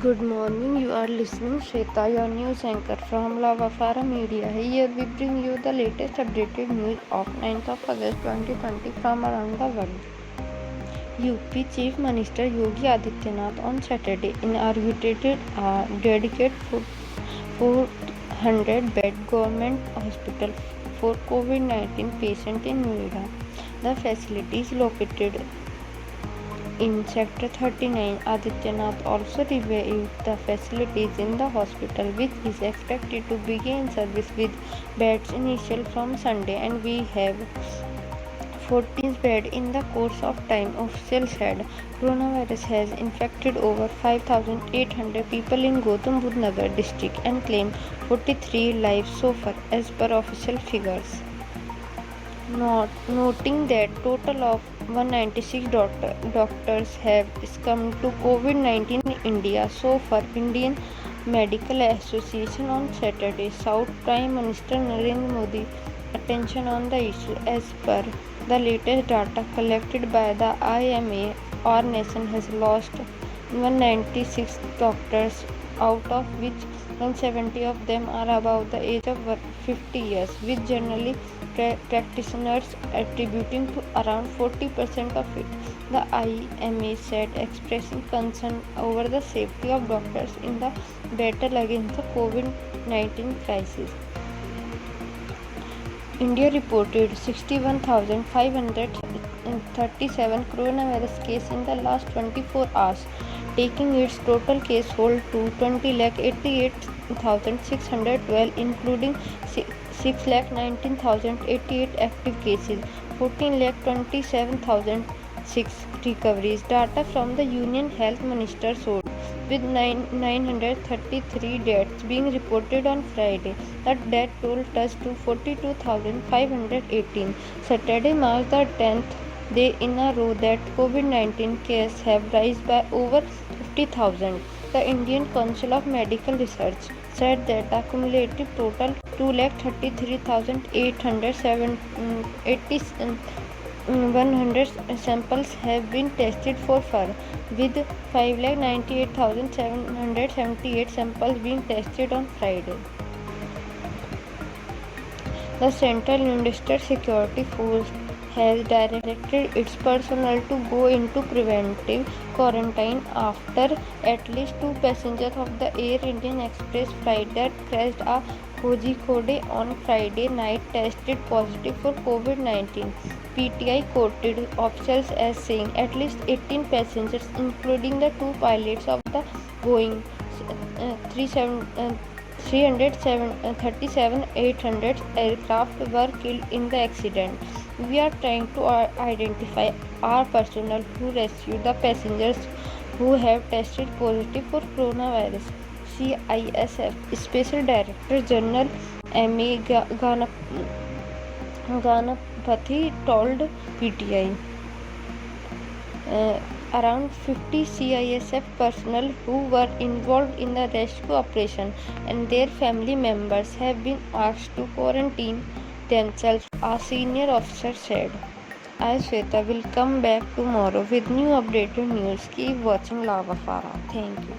Good morning. You are listening Shweta, your news anchor from Lavafara Media. Here we bring you the latest updated news of 9th of August 2020 from around the world. UP Chief Minister Yogi Adityanath on Saturday inaugurated a dedicated 400-bed government hospital for COVID-19 patients in Noida. The facility is located in Sector 39. Adityanath also reviewed the facilities in the hospital, which is expected to begin service with beds initial from Sunday, and we have 14 beds in the course of time, officials said. Coronavirus has infected over 5,800 people in Gautam Budh Nagar district and claimed 43 lives so far, as per official figures. Noting that total of 196 doctors have succumbed to COVID-19 in India so far. Indian Medical Association on Saturday sought Prime Minister Narendra Modi attention on the issue. As per the latest data collected by the IMA, our nation has lost 196 doctors, out of which 170 of them are above the age of 50 years, with generally practitioners attributing to around 40% of it. The IMA said, expressing concern over the safety of doctors in the battle against the COVID-19 crisis. India reported 61,537 coronavirus cases in the last 24 hours, taking its total case hold to 20,88,612, including 6,19,088 active cases, 14,27,006 recoveries. Data from the Union Health Minister showed, with 933 deaths being reported on Friday, the death toll touched to 42,518. Saturday marks the 10th day in a row that COVID-19 cases have risen by over 50,000. The Indian Council of Medical Research said that the cumulative total 2,33,870 samples have been tested so far, with 5,98,778 samples being tested on Friday. The Central Industrial Security Force has directed its personnel to go into preventive quarantine after at least 2 passengers of the Air Indian Express flight that crashed at Kozhikode on Friday night tested positive for COVID-19. PTI quoted officials as saying at least 18 passengers, including the 2 pilots of the Boeing 337-800 aircraft were killed in the accident. We are trying to identify our personnel who rescued the passengers who have tested positive for coronavirus. CISF Special Director General M.A. Ganapathy told PTI. Around 50 CISF personnel who were involved in the rescue operation and their family members have been asked to quarantine themselves, a senior officer said. I, Shweta, will come back tomorrow with new updated news. Keep watching Lavafara. Thank you.